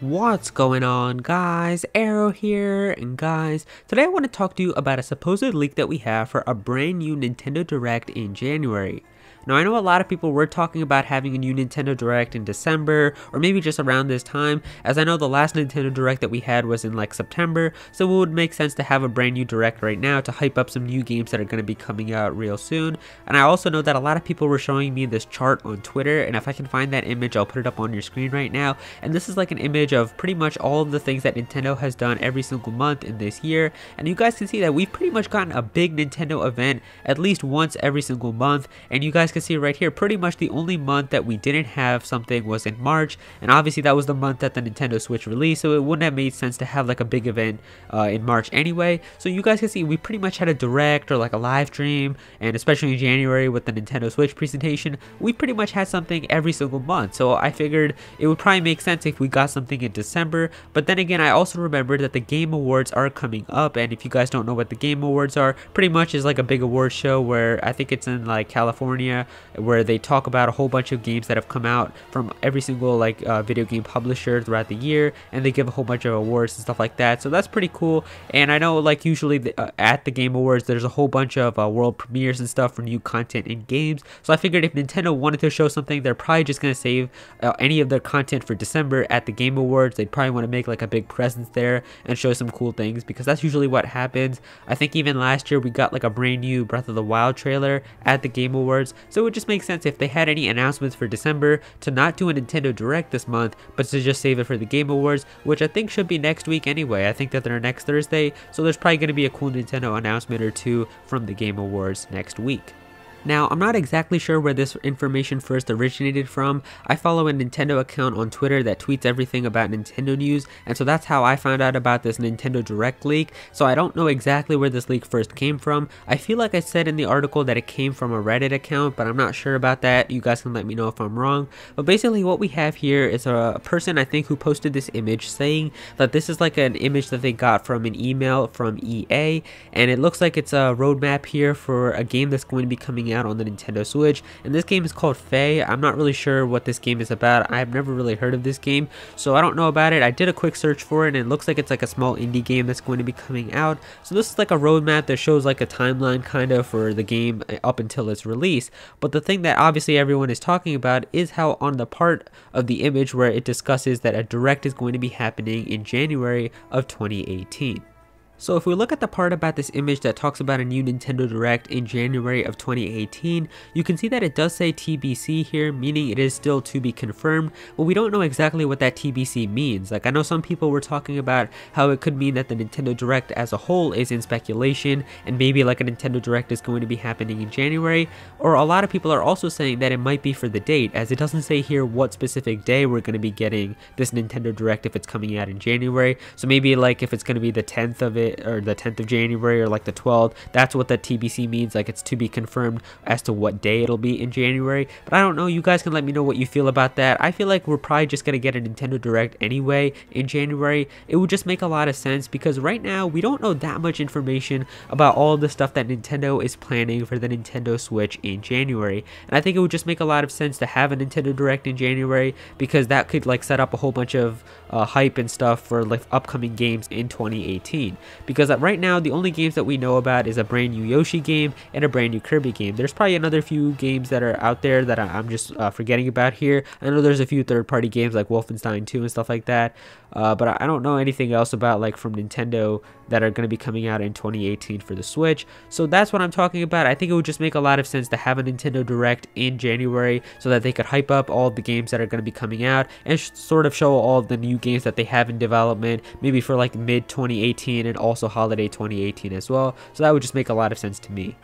What's going on, guys? Aero here, and guys, today I want to talk to you about a supposed leak that we have for a brand new Nintendo Direct in January. Now, I know a lot of people were talking about having a new Nintendo Direct in December, or maybe just around this time, as I know the last Nintendo Direct that we had was in like September, so it would make sense to have a brand new Direct right now to hype up some new games that are going to be coming out real soon. And I also know that a lot of people were showing me this chart on Twitter, and if I can find that image, I'll put it up on your screen right now. And this is like an image of pretty much all of the things that Nintendo has done every single month in this year, and you guys can see that we've pretty much gotten a big Nintendo event at least once every single month. And you guys can see right here, pretty much the only month that we didn't have something was in March, and obviously that was the month that the Nintendo Switch released, so it wouldn't have made sense to have like a big event in March anyway. So you guys can see we pretty much had a direct or like a live stream, and especially in January with the Nintendo Switch presentation, we pretty much had something every single month. So I figured it would probably make sense if we got something in December. But then again, I also remembered that the Game Awards are coming up, and if you guys don't know what the Game Awards are, pretty much is like a big award show where I think it's in like California, where they talk about a whole bunch of games that have come out from every single like video game publisher throughout the year, and they give a whole bunch of awards and stuff like that. So that's pretty cool. And I know like usually at the Game Awards there's a whole bunch of world premieres and stuff for new content in games, so I figured if Nintendo wanted to show something, they're probably just going to save any of their content for December at the Game Awards. They'd probably want to make like a big presence there and show some cool things, because that's usually what happens. I think even last year we got like a brand new Breath of the Wild trailer at the Game Awards, so it would just make sense if they had any announcements for December to not do a Nintendo Direct this month, but to just save it for the Game Awards, which I think should be next week anyway. I think that they're next Thursday, so there's probably going to be a cool Nintendo announcement or two from the Game Awards next week. Now, I'm not exactly sure where this information first originated from. I follow a Nintendo account on Twitter that tweets everything about Nintendo news, and so that's how I found out about this Nintendo Direct leak. So I don't know exactly where this leak first came from. I feel like I said in the article that it came from a Reddit account, but I'm not sure about that. You guys can let me know if I'm wrong. But basically what we have here is a person, I think, who posted this image saying that this is like an image that they got from an email from EA, and it looks like it's a roadmap here for a game that's going to be coming out on the Nintendo Switch, and this game is called Faye. I'm not really sure what this game is about. I've never really heard of this game, so I don't know about it. I did a quick search for it, and it looks like it's like a small indie game that's going to be coming out. So this is like a roadmap that shows like a timeline kind of for the game up until its release. But the thing that obviously everyone is talking about is how on the part of the image where it discusses that a direct is going to be happening in January of 2018. So if we look at the part about this image that talks about a new Nintendo Direct in January of 2018, you can see that it does say TBC here, meaning it is still to be confirmed, but we don't know exactly what that TBC means. Like, I know some people were talking about how it could mean that the Nintendo Direct as a whole is in speculation, and maybe like a Nintendo Direct is going to be happening in January, or a lot of people are also saying that it might be for the date, as it doesn't say here what specific day we're going to be getting this Nintendo Direct if it's coming out in January. So maybe like if it's going to be the 10th of it, or the 10th of January, or like the 12th, that's what the TBC means, like it's to be confirmed as to what day it'll be in January. But I don't know, you guys can let me know what you feel about that. I feel like we're probably just gonna get a Nintendo Direct anyway in January. It would just make a lot of sense, because right now we don't know that much information about all the stuff that Nintendo is planning for the Nintendo Switch in January, and I think it would just make a lot of sense to have a Nintendo Direct in January, because that could like set up a whole bunch of hype and stuff for like upcoming games in 2018, because right now the only games that we know about is a brand new Yoshi game and a brand new Kirby game. There's probably another few games that are out there that I'm just forgetting about here. I know there's a few third-party games like Wolfenstein 2 and stuff like that, but I don't know anything else about like from Nintendo that are going to be coming out in 2018 for the Switch. So that's what I'm talking about. I think it would just make a lot of sense to have a Nintendo Direct in January so that they could hype up all the games that are going to be coming out and sort of show all the new games that they have in development, maybe for like mid 2018 and also holiday 2018 as well. So that would just make a lot of sense to me.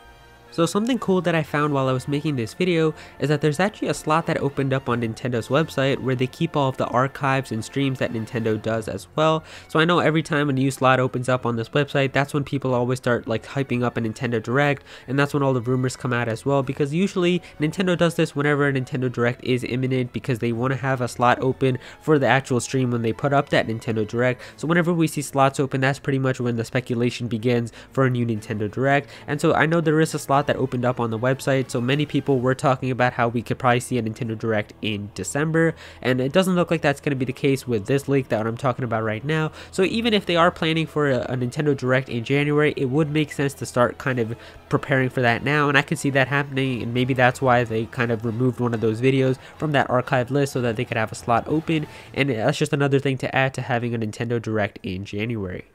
So something cool that I found while I was making this video is that there's actually a slot that opened up on Nintendo's website where they keep all of the archives and streams that Nintendo does as well. So I know every time a new slot opens up on this website, that's when people always start like hyping up a Nintendo Direct, and that's when all the rumors come out as well, because usually Nintendo does this whenever a Nintendo Direct is imminent, because they want to have a slot open for the actual stream when they put up that Nintendo Direct. So whenever we see slots open, that's pretty much when the speculation begins for a new Nintendo Direct. And so I know there is a slot slot that opened up on the website, so many people were talking about how we could probably see a Nintendo Direct in December, and it doesn't look like that's going to be the case with this leak that I'm talking about right now. So even if they are planning for a Nintendo Direct in January, it would make sense to start kind of preparing for that now, and I can see that happening, and maybe that's why they kind of removed one of those videos from that archive list so that they could have a slot open, and that's just another thing to add to having a Nintendo Direct in January.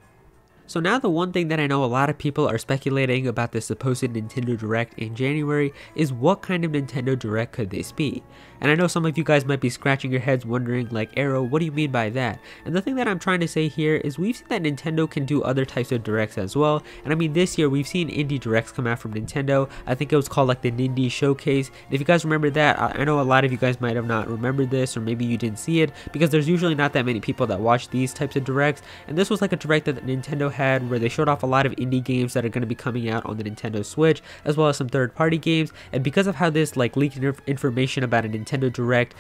So now the one thing that I know a lot of people are speculating about this supposed Nintendo Direct in January is what kind of Nintendo Direct could this be? And I know some of you guys might be scratching your heads wondering like, Aero, what do you mean by that? And the thing that I'm trying to say here is we've seen that Nintendo can do other types of Directs as well. And I mean, this year we've seen indie Directs come out from Nintendo. I think it was called like the Nindy Showcase. And if you guys remember that, I know a lot of you guys might have not remembered this, or maybe you didn't see it because there's usually not that many people that watch these types of Directs. And this was like a Direct that Nintendo had where they showed off a lot of indie games that are going to be coming out on the Nintendo Switch, as well as some third-party games. And because of how this like leaked information about a Nintendo Direct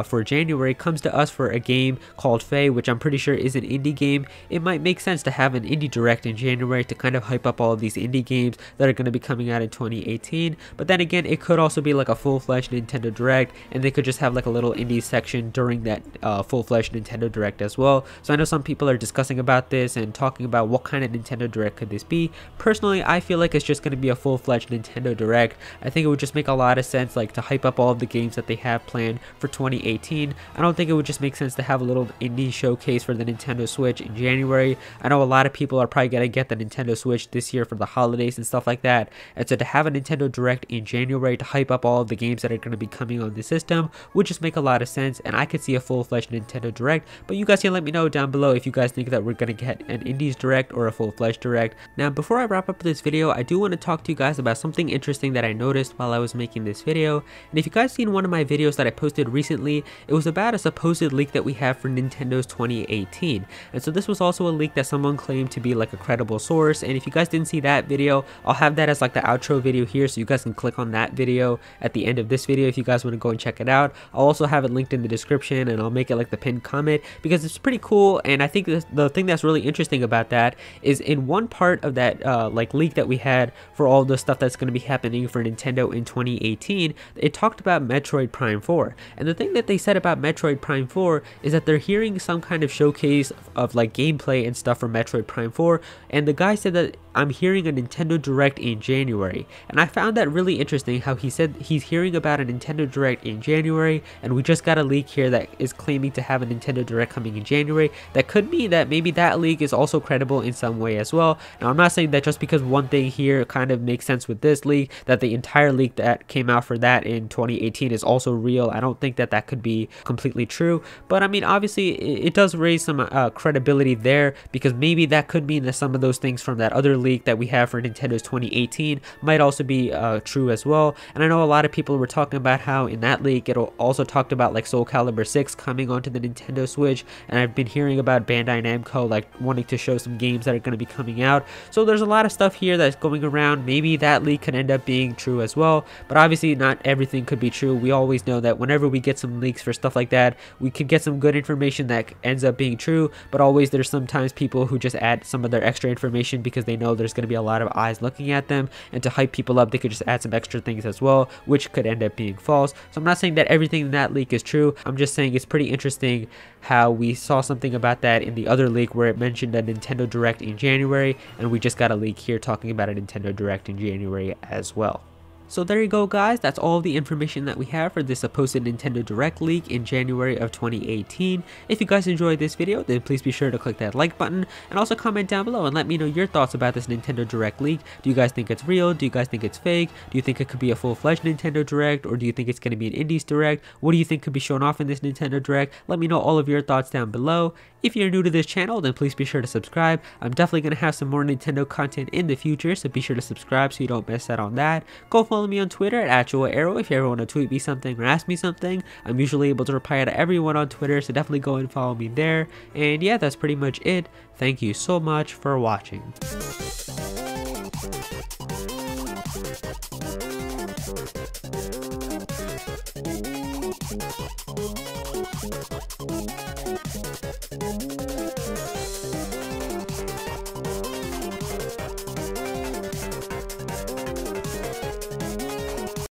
for January comes to us for a game called Faye, which I'm pretty sure is an indie game, it might make sense to have an indie Direct in January to kind of hype up all of these indie games that are going to be coming out in 2018. But then again, it could also be like a full-fledged Nintendo Direct, and they could just have like a little indie section during that full-fledged Nintendo Direct as well. So I know some people are discussing about this and talking about what kind of Nintendo Direct could this be. Personally, I feel like it's just going to be a full-fledged Nintendo Direct. I think it would just make a lot of sense like to hype up all of the games that they have planned for 2018. I don't think it would just make sense to have a little indie showcase for the Nintendo Switch in January. I know a lot of people are probably going to get the Nintendo Switch this year for the holidays and stuff like that, and so to have a Nintendo Direct in January to hype up all of the games that are going to be coming on the system would just make a lot of sense, and I could see a full-fledged Nintendo Direct. But you guys can let me know down below if you guys think that we're going to get an Indies Direct or a full-fledged Direct. Now, before I wrap up this video, I do want to talk to you guys about something interesting that I noticed while I was making this video. And if you guys seen one of my videos that I posted recently, it was about a supposed leak that we have for Nintendo's 2018. And so this was also a leak that someone claimed to be like a credible source. And if you guys didn't see that video, I'll have that as like the outro video here, so you guys can click on that video at the end of this video if you guys want to go and check it out. I'll also have it linked in the description, and I'll make it like the pinned comment because it's pretty cool. And I think the thing that's really interesting about that is in one part of that like leak that we had for all the stuff that's going to be happening for Nintendo in 2018, it talked about Metroid Prime 4. And the thing that they said about Metroid Prime 4 is that they're hearing some kind of showcase of like gameplay and stuff for Metroid Prime 4, and the guy said that I'm hearing a Nintendo Direct in January. And I found that really interesting how he said he's hearing about a Nintendo Direct in January, and we just got a leak here that is claiming to have a Nintendo Direct coming in January. That could mean that maybe that leak is also credible in some way as well. Now, I'm not saying that just because one thing here kind of makes sense with this leak, that the entire leak that came out for that in 2018 is also real. I don't think that that could be completely true, but I mean, obviously it does raise some credibility there, because maybe that could mean that some of those things from that other leak that we have for Nintendo's 2018 might also be true as well. And I know a lot of people were talking about how in that leak it also talked about like Soul Calibur 6 coming onto the Nintendo Switch, and I've been hearing about Bandai Namco like wanting to show some games that are going to be coming out. So there's a lot of stuff here that's going around. Maybe that leak could end up being true as well, but obviously not everything could be true. We always know that whenever we get some leaks for stuff like that, we could get some good information that ends up being true, but always there's sometimes people who just add some of their extra information because they know there's going to be a lot of eyes looking at them, and to hype people up they could just add some extra things as well, which could end up being false. So I'm not saying that everything in that leak is true. I'm just saying it's pretty interesting how we saw something about that in the other leak where it mentioned a Nintendo Direct in January, and we just got a leak here talking about a Nintendo Direct in January as well. So there you go, guys. That's all the information that we have for this supposed Nintendo Direct leak in January of 2018. If you guys enjoyed this video, then please be sure to click that like button, and also comment down below and let me know your thoughts about this Nintendo Direct leak. Do you guys think it's real? Do you guys think it's fake? Do you think it could be a full-fledged Nintendo Direct, or do you think it's going to be an Indies Direct? What do you think could be shown off in this Nintendo Direct? Let me know all of your thoughts down below. If you're new to this channel, then please be sure to subscribe. I'm definitely going to have some more Nintendo content in the future, so be sure to subscribe so you don't miss out on that. Go follow me on Twitter at @Aero if you ever want to tweet me something or ask me something. I'm usually able to reply to everyone on Twitter, so definitely go and follow me there. And yeah, that's pretty much it. Thank you so much for watching.